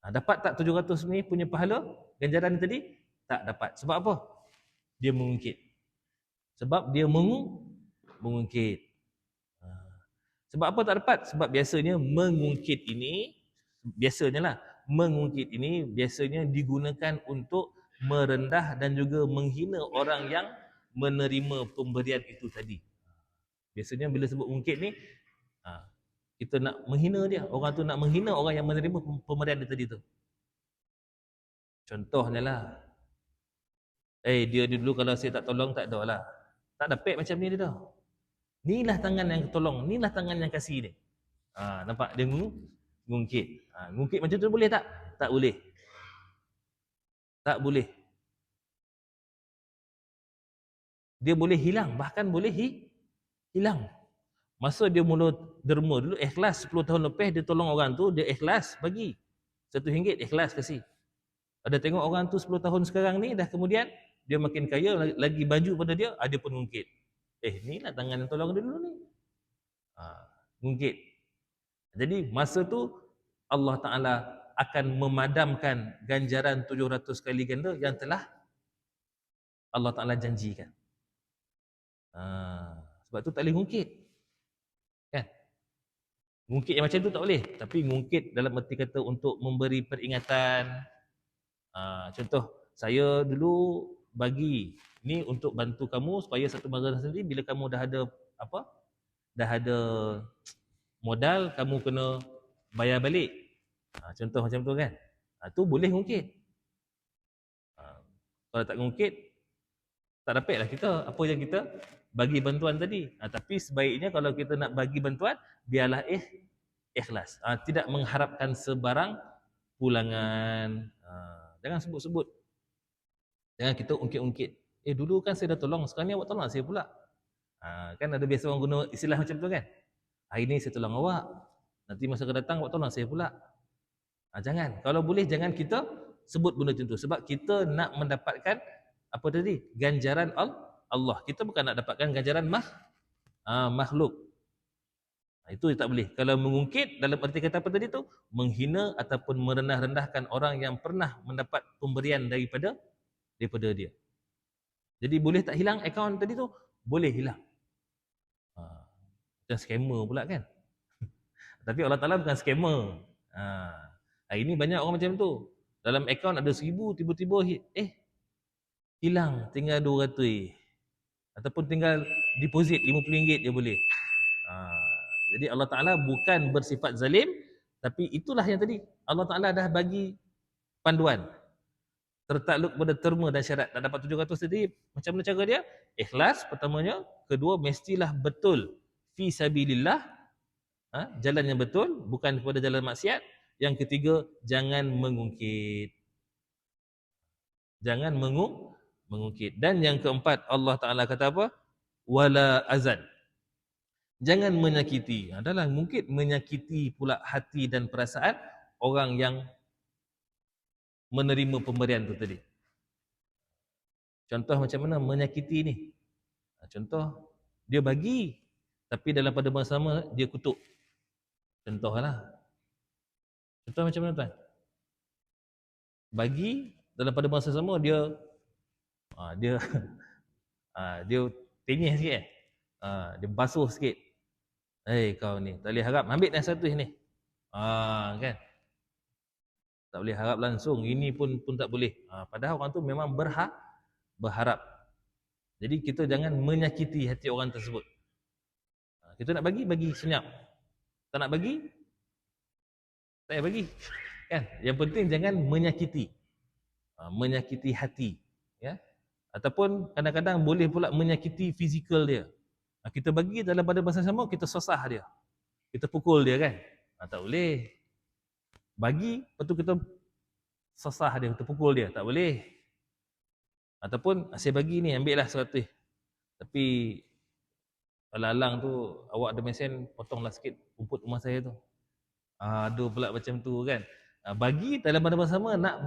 Dapat tak 700 ni punya pahala ganjaran tadi? Tak dapat. Sebab apa? Dia mengungkit. Sebab dia mengungkit. Sebab apa tak dapat? Sebab biasanya mengungkit ini biasanya digunakan untuk merendah dan juga menghina orang yang menerima pemberian itu tadi. Biasanya bila sebut mengungkit ni, kita nak menghina dia. Orang tu nak menghina orang yang menerima pemberian dia tadi tu. Contohnya lah, dia dulu kalau saya tak tolong tak ada lah. Tak dapat macam ni dia dah. Inilah tangan yang tolong, inilah tangan yang kasih ni. Nampak dia ngungkit. Ngungkit macam tu boleh tak? Tak boleh. Tak boleh. Dia boleh hilang, bahkan boleh hilang. Masa dia mula derma dulu, ikhlas 10 tahun lepas dia tolong orang tu, dia ikhlas bagi. RM1 ikhlas kasih. Ada tengok orang tu 10 tahun sekarang ni, dah kemudian dia makin kaya, lagi baju pada dia, dia pun ngungkit. Inilah tangan yang tolong dia dulu ni. Ngungkit. Jadi masa tu Allah Ta'ala akan memadamkan ganjaran 700 kali ganda yang telah Allah Ta'ala janjikan. Sebab tu tak boleh ngungkit. Kan? Ngungkit yang macam tu tak boleh. Tapi ngungkit dalam erti kata untuk memberi peringatan. Contoh, saya dulu bagi ni untuk bantu kamu supaya satu madrasah sendiri bila kamu dah ada dah ada modal, kamu kena bayar balik. Contoh macam tu kan. Tu boleh ngungkit. Kalau tak ngungkit, tak dapatlah kita apa yang kita bagi bantuan tadi. Tapi sebaiknya kalau kita nak bagi bantuan, biarlah ikhlas. Tidak mengharapkan sebarang pulangan. Jangan sebut-sebut. Jangan kita ungkit-ungkit. Dulu kan saya dah tolong, sekarang ni awak tolong saya pula. Kan ada biasa orang guna istilah macam tu kan. Hari ni saya tolong awak, nanti masa akan datang awak tolong saya pula. Jangan. Kalau boleh jangan kita sebut benda macam tu. Sebab kita nak mendapatkan apa tadi? Ganjaran Allah. Kita bukan nak dapatkan ganjaran makhluk. Itu tak boleh. Kalau mengungkit dalam erti kata apa tadi tu? Menghina ataupun merendah-rendahkan orang yang pernah mendapat pemberian daripada dia. Jadi boleh tak hilang akaun tadi tu? Boleh hilang. Macam scammer pula kan. Tapi Allah Ta'ala bukan scammer. Hari ni banyak orang macam tu. Dalam akaun ada 1,000, tiba-tiba hilang, tinggal 200. Ataupun tinggal deposit RM50 dia boleh. Jadi Allah Ta'ala bukan bersifat zalim, tapi itulah yang tadi Allah Ta'ala dah bagi panduan. Tertakluk pada terma dan syarat. Nak dapat 700 tadi, macam mana cara dia? Ikhlas pertamanya. Kedua, mestilah betul fi sabilillah, jalan yang betul, bukan kepada jalan maksiat. Yang ketiga, jangan mengungkit. Jangan mengungkit. Dan yang keempat, Allah Ta'ala kata apa? Wala azan. Jangan menyakiti. Adalah mungkin menyakiti pula hati dan perasaan orang yang menerima pemberian tu tadi. Contoh macam mana menyakiti ni? Contoh, dia bagi, tapi dalam pada masa sama dia kutuk. Contohlah. Contoh macam mana tuan? Bagi, dalam pada masa sama dia dia dia tenyih sikit dia basuh sikit. Kau ni tak boleh harap, ambil dah 100 ni. Kan? Tak boleh harap langsung, ini pun tak boleh. Padahal orang tu memang berharap. Jadi kita jangan menyakiti hati orang tersebut. Kita nak bagi senyap. Tak nak bagi, tak payah bagi. Kan? Yang penting jangan menyakiti. Menyakiti hati, ya. Ataupun kadang-kadang boleh pula menyakiti fizikal dia. Kita bagi dalam pada masa sama kita sosah dia. Kita pukul dia kan? Tak boleh. Bagi, lepas tu kita sosah dia, kita pukul dia, tak boleh. Ataupun saya bagi ni, ambil lah 100. Tapi alang-alang tu awak ada mesin, potonglah sikit rumput rumah saya tu. Aduh pula macam tu kan. Bagi dalam pada masa sama nak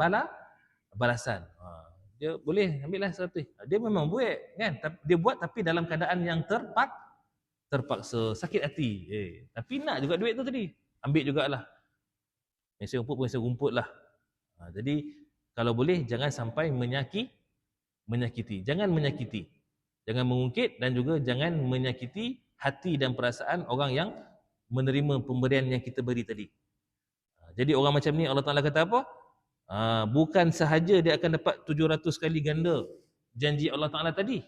balasan. Dia boleh ambil lah 100. Dia memang buat kan, dia buat tapi dalam keadaan yang terpaksa, sakit hati. Tapi nak juga duit tu tadi, ambil jugalah. Mesin rumput lah. Jadi kalau boleh jangan sampai menyakiti. Jangan menyakiti, jangan mengungkit, dan juga jangan menyakiti hati dan perasaan orang yang menerima pemberian yang kita beri tadi. Jadi orang macam ni Allah Ta'ala kata apa? Bukan sahaja dia akan dapat 700 kali ganda janji Allah Ta'ala tadi.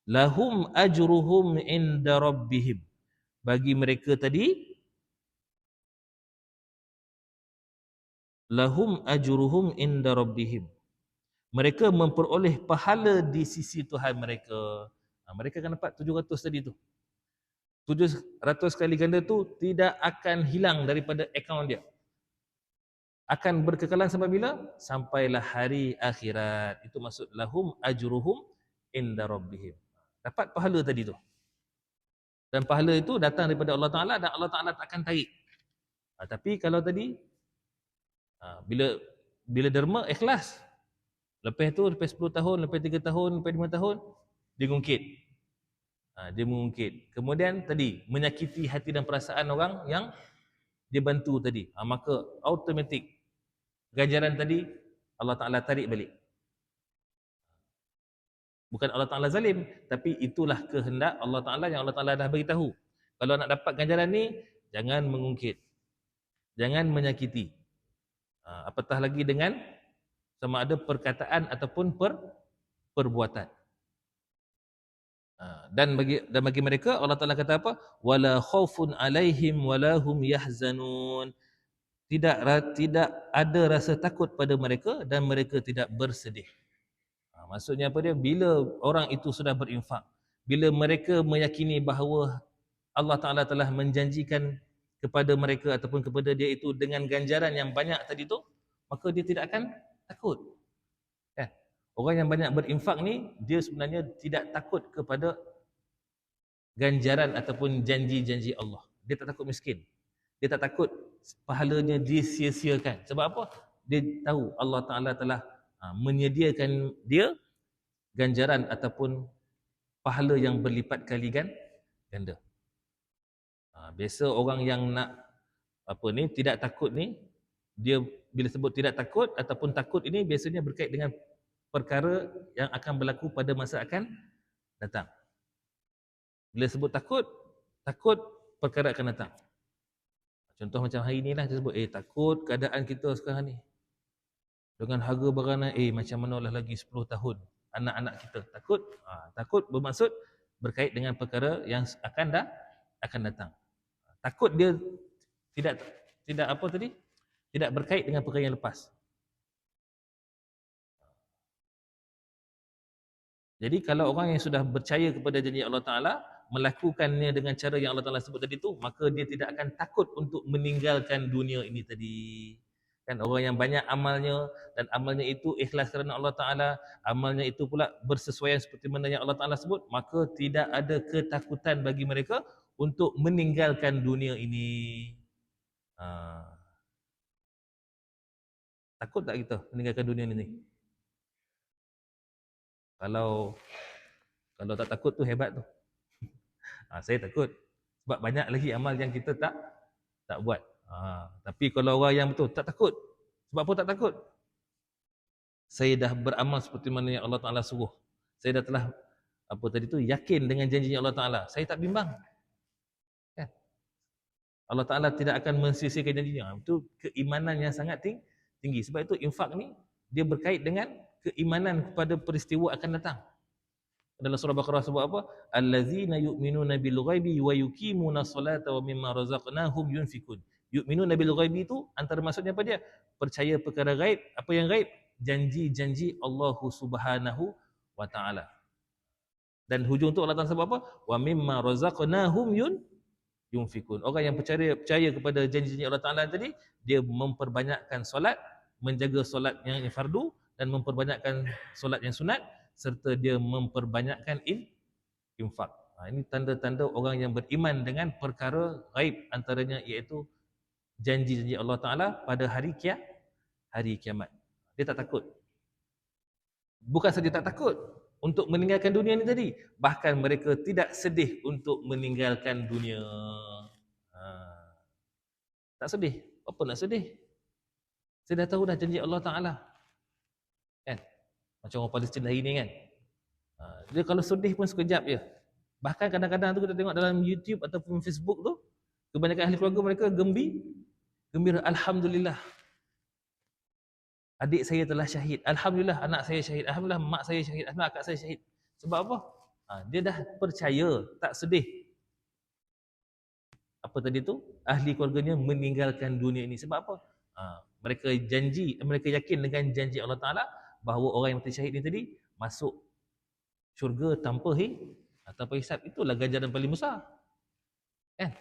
Lahum ajruhum inda rabbihim. Bagi mereka tadi, lahum ajruhum inda rabbihim. Mereka memperoleh pahala di sisi Tuhan mereka. Mereka akan dapat 700 tadi tu. 700 kali ganda tu tidak akan hilang daripada akaun dia. Akan berkekalan sampai bila? Sampailah hari akhirat. Itu maksud lahum ajruhum inda rabbihim. Dapat pahala tadi tu. Dan pahala itu datang daripada Allah Ta'ala dan Allah Ta'ala tak akan tarik. Tapi kalau tadi bila derma ikhlas, lepas tu lepas 10 tahun, lepas 3 tahun, lepas 5 tahun dia ngungkit. Dia mengungkit. Kemudian tadi menyakiti hati dan perasaan orang yang dia bantu tadi. Maka automatik ganjaran tadi Allah Ta'ala tarik balik. Bukan Allah Ta'ala zalim, tapi itulah kehendak Allah Ta'ala yang Allah Ta'ala dah beritahu. Kalau nak dapat ganjaran ni, jangan mengungkit, jangan menyakiti. Apatah lagi dengan sama ada perkataan ataupun perbuatan. Dan bagi mereka Allah Ta'ala kata apa? Wala khaufun alaihim wala hum yahzanun. Tidak ada rasa takut pada mereka dan mereka tidak bersedih. Maksudnya apa dia? Bila orang itu sudah berinfak, bila mereka meyakini bahawa Allah Ta'ala telah menjanjikan kepada mereka ataupun kepada dia itu dengan ganjaran yang banyak tadi tu, maka dia tidak akan takut. Orang yang banyak berinfak ni, dia sebenarnya tidak takut kepada ganjaran ataupun janji-janji Allah. Dia tak takut miskin. Dia tak takut pahalanya disia-siakan. Sebab apa? Dia tahu Allah Ta'ala telah menyediakan dia ganjaran ataupun pahala yang berlipat kali ganda. Biasa orang yang nak tidak takut ni, dia bila sebut tidak takut ataupun takut ini biasanya berkait dengan perkara yang akan berlaku pada masa akan datang. Bila sebut takut perkara akan datang. Contoh macam hari ni lah dia sebut, takut keadaan kita sekarang ni. Dengan harga barang naik, macam mana lah lagi 10 tahun anak-anak kita. Takut bermaksud berkait dengan perkara yang akan datang. Takut dia tidak apa tadi? Tidak berkait dengan perkara yang lepas. Jadi kalau orang yang sudah percaya kepada janji Allah Ta'ala, melakukannya dengan cara yang Allah Ta'ala sebut tadi tu, maka dia tidak akan takut untuk meninggalkan dunia ini tadi. Kan orang yang banyak amalnya dan amalnya itu ikhlas kerana Allah Ta'ala, amalnya itu pula bersesuaian seperti mana yang Allah Ta'ala sebut, maka tidak ada ketakutan bagi mereka untuk meninggalkan dunia ini. Takut tak kita meninggalkan dunia ini? Kalau tak takut tu hebat tu. Saya takut sebab banyak lagi amal yang kita tak buat. Tapi kalau orang yang betul tak takut, sebab apa tak takut? Saya dah beramal seperti mana yang Allah Ta'ala suruh. Saya dah telah yakin dengan janji Allah Ta'ala. Saya tak bimbang. Kan? Allah Ta'ala tidak akan mensisihkan janjinya. Itu keimanan yang sangat tinggi. Sebab itu infak ni dia berkait dengan keimanan kepada peristiwa akan datang. Dalam surah Baqarah sebut apa? Allazina yu'minuna bil ghaibi wa yuqimuna salata wa mimma razaqnahum yunfikun. Yu'minuna bil ghaibi itu antara maksudnya apa dia? Percaya perkara gaib. Apa yang gaib? Janji-janji Allah Subhanahu wa taala. Dan hujung tu Allah Taala sebut apa? Wa mimma razaqnahum yunfikun. Orang yang percaya kepada janji-janji Allah Taala tadi, dia memperbanyakkan solat, menjaga solat yang fardu dan memperbanyakkan solat yang sunat, serta dia memperbanyakkan infak. Ini tanda-tanda orang yang beriman dengan perkara gaib, antaranya iaitu janji-janji Allah Ta'ala pada hari kiamat. Dia tak takut. Bukan saja tak takut untuk meninggalkan dunia ni tadi, bahkan mereka tidak sedih untuk meninggalkan dunia. Tak sedih. Apa nak sedih? Saya dah tahu dah janji Allah Ta'ala. Kan? Macam orang Palestin hari ni kan. Dia kalau sedih pun sekejap je. Bahkan kadang-kadang tu kita tengok dalam YouTube ataupun Facebook tu, kebanyakan ahli keluarga mereka gembira, alhamdulillah. Adik saya telah syahid. Alhamdulillah anak saya syahid. Alhamdulillah mak saya syahid. Alhamdulillah akak saya syahid. Sebab apa? Dia dah percaya, tak sedih. Apa tadi tu? Ahli keluarganya meninggalkan dunia ini. Sebab apa? Mereka yakin dengan janji Allah Ta'ala bahawa orang yang mati syahid ni tadi masuk syurga tanpa hisab. Itulah ganjaran paling besar. Kan?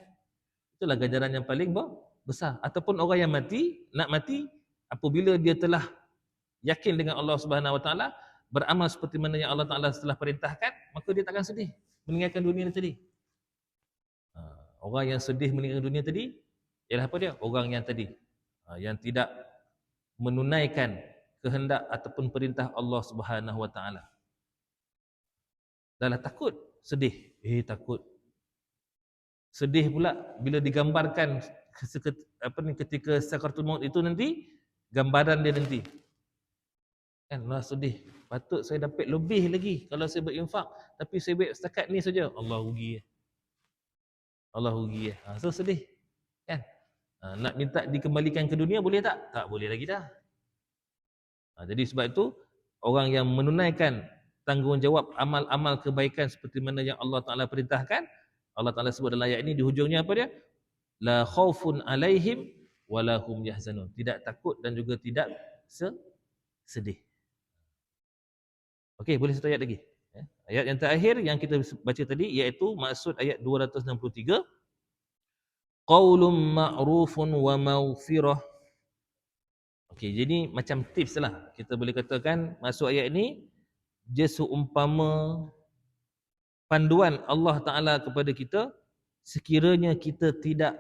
Itulah ganjaran yang paling besar. Ataupun orang yang nak mati apabila dia telah yakin dengan Allah Subhanahu Wa Taala, beramal seperti mana yang Allah Taala telah perintahkan, maka dia takkan sedih meninggalkan dunia ni tadi. Orang yang sedih meninggalkan dunia tadi ialah apa dia? Orang yang tadi yang tidak menunaikan kehendak ataupun perintah Allah Subhanahu Wa Taala. Dahlah takut, sedih. Takut. Sedih pula bila digambarkan ketika sakaratul maut itu nanti, gambaran dia nanti. Kan lah sedih. Patut saya dapat lebih lagi kalau saya berinfak, tapi saya buat setakat ni saja. Allah rugi. So sedih. Kan? Nak minta dikembalikan ke dunia boleh tak? Tak boleh lagi dah. Jadi sebab itu orang yang menunaikan tanggungjawab amal-amal kebaikan seperti mana yang Allah Ta'ala perintahkan, Allah Ta'ala sebut dalam ayat ini di hujungnya apa dia? La khaufun alaihim walahum yahzanun. Tidak takut dan juga tidak sedih. Okey, boleh satu ayat lagi. Ayat yang terakhir yang kita baca tadi iaitu maksud ayat 263. Qaulun ma'rufun wa maghfirah. Okey, jadi macam tips lah. Kita boleh katakan masuk ayat ini dia seumpama panduan Allah Ta'ala kepada kita sekiranya kita tidak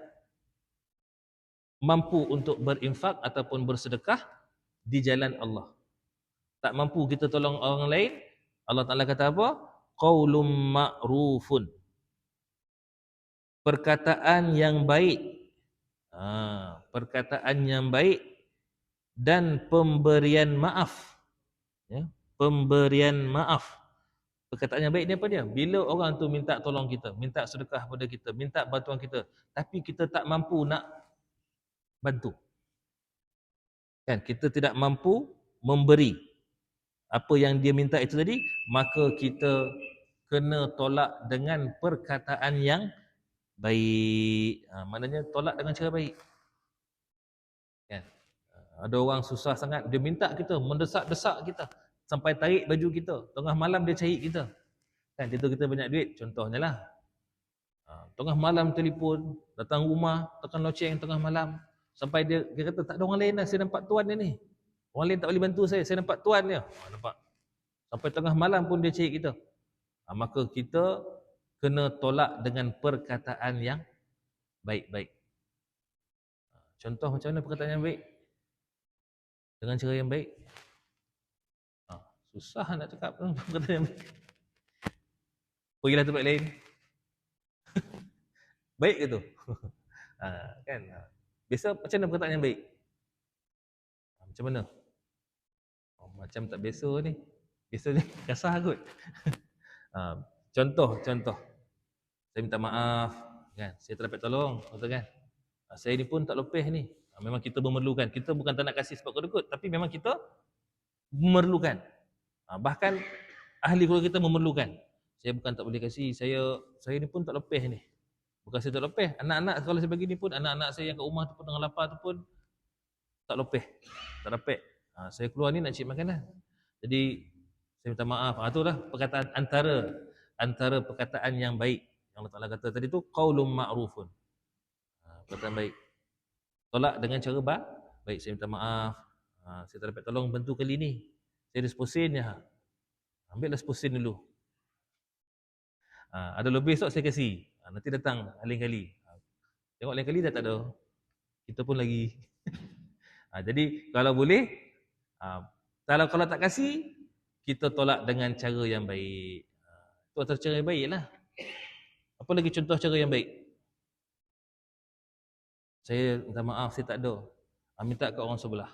mampu untuk berinfak ataupun bersedekah di jalan Allah. Tak mampu kita tolong orang lain, Allah Ta'ala kata apa? Qaulun ma'rufun. Perkataan yang baik. Perkataan yang baik dan pemberian maaf. Ya, pemberian maaf. Perkataan yang baik ni apa dia? Bila orang tu minta tolong kita, minta sedekah pada kita, minta bantuan kita, tapi kita tak mampu nak bantu. Kan, kita tidak mampu memberi apa yang dia minta itu tadi, maka kita kena tolak dengan perkataan yang baik. Maknanya tolak dengan cara baik. Kan? Ada orang susah sangat, dia minta kita, mendesak-desak kita sampai tarik baju kita, tengah malam dia cari kita. Kan, kita banyak duit, contohnya lah. Tengah malam telefon, datang rumah, tekan loceng tengah malam. Sampai dia kata, tak ada orang lain lah, saya nampak tuan dia ni. Orang lain tak boleh bantu saya nampak tuan dia. Nampak? Sampai tengah malam pun dia cari kita. Maka kita kena tolak dengan perkataan yang baik-baik. Contoh macam mana perkataan yang baik? Dengan cara yang baik? Susah nak cakap perkataan yang baik. Pergilah tempat lain. Baik ke tu? Kan? Biasa macam mana perkataan yang baik? Macam mana? Macam tak biasa ni. Biasanya kasar kot. Contoh. Saya minta maaf, kan? Saya tak dapat tolong, betul kan? Saya ni pun tak lepeh ni. Memang kita memerlukan. Kita bukan tak nak kasih sebab kedekut, tapi memang kita memerlukan. Bahkan ahli keluarga kita memerlukan. Saya bukan tak boleh kasih, saya ni pun tak lepeh ni. Bukan saya tak lepeh, anak-anak kalau saya bagi ni pun, anak-anak saya yang kat rumah tu pun tengah lapar tu pun tak lepeh, tak dapat. Saya keluar ni nak cari makanan. Jadi saya minta maaf. Itulah perkataan antara perkataan yang baik. Yang Allah Taala kata tadi tu qaulun ma'rufun. Perkataan baik. Tolak dengan cara baik. Saya minta maaf. Saya tak dapat tolong bantu kali ni. Saya ada seposen je. Ambillah seposen dulu. Ada lebih esok saya kasih. Nanti datang lain kali. Tengok lain kali dah tak ada. Kita pun lagi. Jadi kalau boleh, kalau tak kasih, kita tolak dengan cara yang baik. Itu antara cara yang baik lah. Apa lagi contoh cara yang baik? Saya minta maaf, saya tak ada. Minta kat orang sebelah.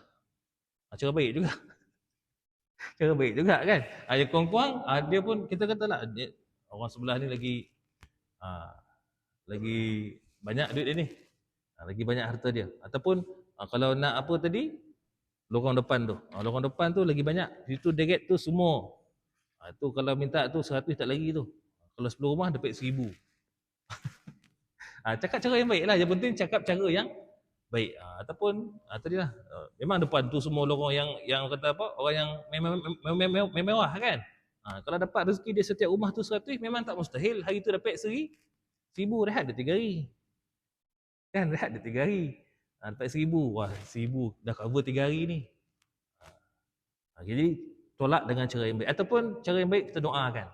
Cara baik juga. Cara baik juga kan? Yang kurang-kurang, dia pun, kita katalah, orang sebelah ni lagi banyak duit dia ni. Lagi banyak harta dia. Ataupun, kalau nak apa tadi, lorong depan tu. Lorong depan tu lagi banyak. Situ direct tu semua. Tu kalau minta tu 100 tak lagi tu. Kalau 10 rumah dapat 1000. Cakap cara yang baik lah. Yang penting cakap cara yang baik. Ataupun tadilah memang depan tu semua lorong yang kata apa, orang yang mewah kan. Kalau dapat rezeki dia setiap rumah tu 100, memang tak mustahil hari tu dapat 1000, rehat dia 3 hari. Kan rehat dia 3 hari. Dapat 1000. Wah, 1000 dah cover 3 hari ni. Jadi tolak dengan cara yang baik. Ataupun cara yang baik kita doakan.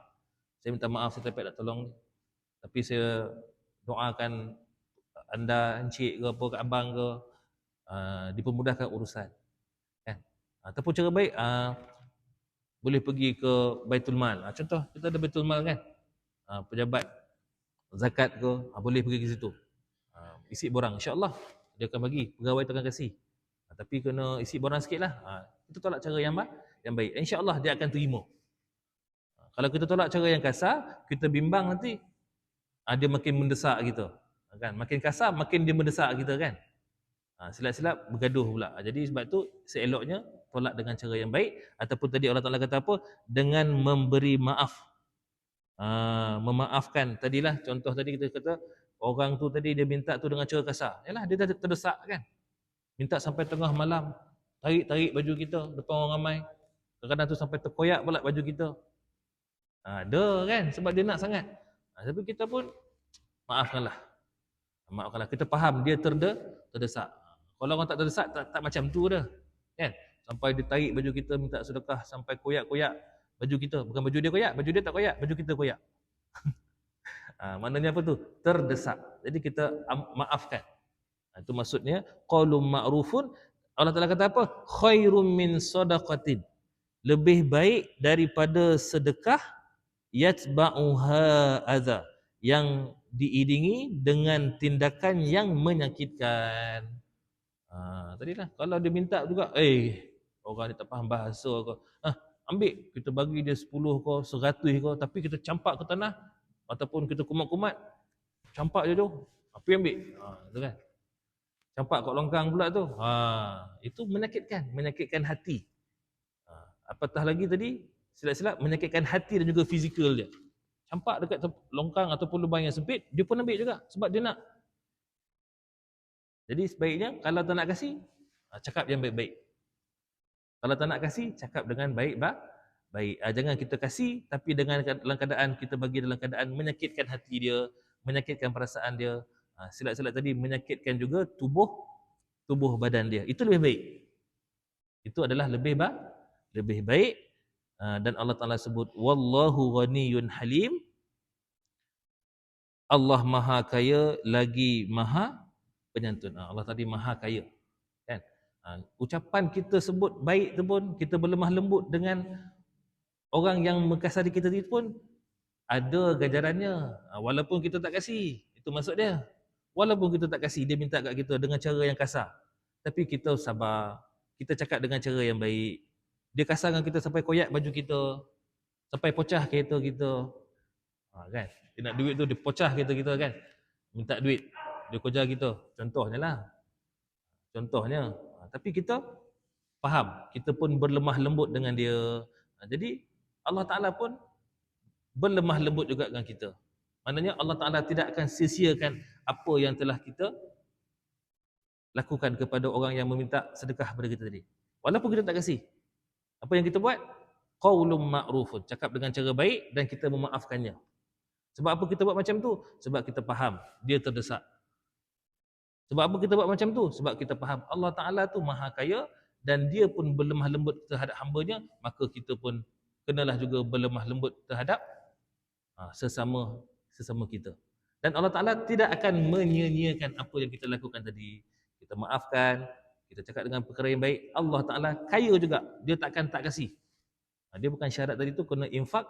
Saya minta maaf saya tak dapat nak tolong, tapi saya doakan anda, encik ke apa, ke abang ke, dipermudahkan urusan. Kan? Ataupun cara baik, boleh pergi ke Baitul Mal. Contoh, kita ada Baitul Mal kan? Pejabat zakat ke, boleh pergi ke situ. Isi borang, insya-Allah dia akan bagi, pegawai tu akan kasih. Tapi kena isi borang sikit lah. Kita tolak cara yang baik. InsyaAllah dia akan terima. Kalau kita tolak cara yang kasar, kita bimbang nanti, dia makin mendesak kita. Kan? Makin kasar, makin dia mendesak kita kan. Silap-silap bergaduh pula. Jadi sebab tu seeloknya tolak dengan cara yang baik. Ataupun tadi Allah Ta'ala kata apa? Dengan memberi maaf. Memaafkan. Tadilah contoh tadi kita kata, orang tu tadi dia minta tu dengan cara kasar. Yalah, dia dah terdesak kan. Minta sampai tengah malam, tarik baju kita depan orang ramai. Kadang-kadang tu sampai terkoyak pula baju kita. Ada kan, sebab dia nak sangat. Tapi kita pun maafkanlah. Kita faham dia terdesak. Kalau orang tak terdesak, tak macam tu dah. Kan? Sampai dia tarik baju kita, minta sedekah sampai koyak-koyak baju kita. Bukan baju dia koyak, baju dia tak koyak, baju kita koyak. Maknanya apa tu? Terdesak. Jadi kita maafkan. Itu maksudnya qaulun ma'rufun. Allah Taala kata apa? Khairum min sadaqatin. Lebih baik daripada sedekah yatba'uha adza, yang diiringi dengan tindakan yang menyakitkan. Tadilah kalau dia minta juga, orang ni tak faham bahasa kau. Ambil, kita bagi dia 10 kau, 100 kau, tapi kita campak ke tanah ataupun kita kumat-kumat, campak je tu. Apa ambil? Tu kan. Campak kat longkang pula tu. Itu menyakitkan hati. Apatah lagi tadi, silap-silap menyakitkan hati dan juga fizikal dia. Campak dekat longkang ataupun lubang yang sempit, dia pun ambil juga sebab dia nak. Jadi sebaiknya kalau tak nak kasih, cakap yang baik-baik. Kalau tak nak kasih, cakap dengan baik. Jangan kita kasih tapi dalam keadaan kita bagi dalam keadaan menyakitkan hati dia, menyakitkan perasaan dia. Silat-silat tadi menyakitkan juga tubuh badan dia. Itu lebih baik. Itu adalah lebih baik. Dan Allah Taala sebut wallahu ghaniyyun halim. Allah Maha Kaya lagi Maha Penyantun. Allah tadi Maha Kaya, kan? Ucapan kita sebut baik tu pun, kita berlemah lembut dengan orang yang mengkasari kita itu pun ada ganjarannya. Walaupun kita tak kasih, itu maksud dia. Walaupun kita tak kasih, dia minta kat kita dengan cara yang kasar, tapi kita sabar, kita cakap dengan cara yang baik. Dia kasar dengan kita sampai koyak baju kita, sampai pecah kereta kita, kan? Dia nak duit tu, dia pecah kereta kita, kan? Minta duit, dia kejar kita, contohnya lah, contohnya. Tapi kita faham, kita pun berlemah lembut dengan dia. Jadi Allah Ta'ala pun berlemah lembut juga dengan kita. Maknanya Allah Ta'ala tidak akan sia-siakan apa yang telah kita lakukan kepada orang yang meminta sedekah kepada kita tadi. Walaupun kita tak kasih, apa yang kita buat? Qaulun ma'rufun, cakap dengan cara baik dan kita memaafkannya. Sebab apa kita buat macam tu? Sebab kita faham dia terdesak. Sebab apa kita buat macam tu? Sebab kita faham Allah Ta'ala tu Maha Kaya dan dia pun berlemah lembut terhadap hamba-Nya, maka kita pun kenalah juga berlemah lembut terhadap sesama kita. Dan Allah Ta'ala tidak akan menyia-nyiakan apa yang kita lakukan tadi. Kita maafkan, kita cakap dengan perkara yang baik. Allah Ta'ala kaya juga, dia takkan tak kasih. Dia bukan syarat tadi tu kena infak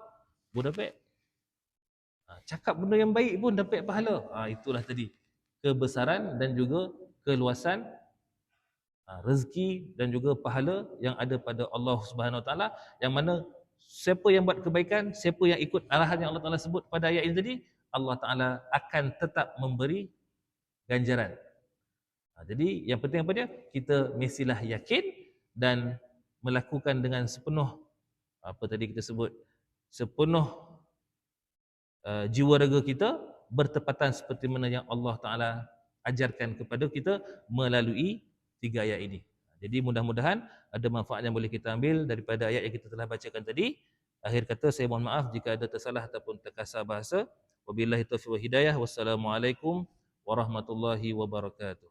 pun dapat. Cakap benda yang baik pun dapat pahala. Itulah tadi kebesaran dan juga keluasan rezeki dan juga pahala yang ada pada Allah Subhanahu Wa Taala, yang mana siapa yang buat kebaikan, siapa yang ikut arahan yang Allah Taala sebut pada ayat ini tadi, Allah Taala akan tetap memberi ganjaran. Jadi yang penting apa dia? Kita mestilah yakin dan melakukan dengan sepenuh apa tadi kita sebut, sepenuh jiwa raga kita, bertepatan seperti mana yang Allah Ta'ala ajarkan kepada kita melalui 3 ayat ini. Jadi mudah-mudahan ada manfaat yang boleh kita ambil daripada ayat yang kita telah bacakan tadi. Akhir kata saya mohon maaf jika ada tersalah ataupun terkasar bahasa. Wabillahi taufiq wa hidayah. Wassalamualaikum warahmatullahi wabarakatuh.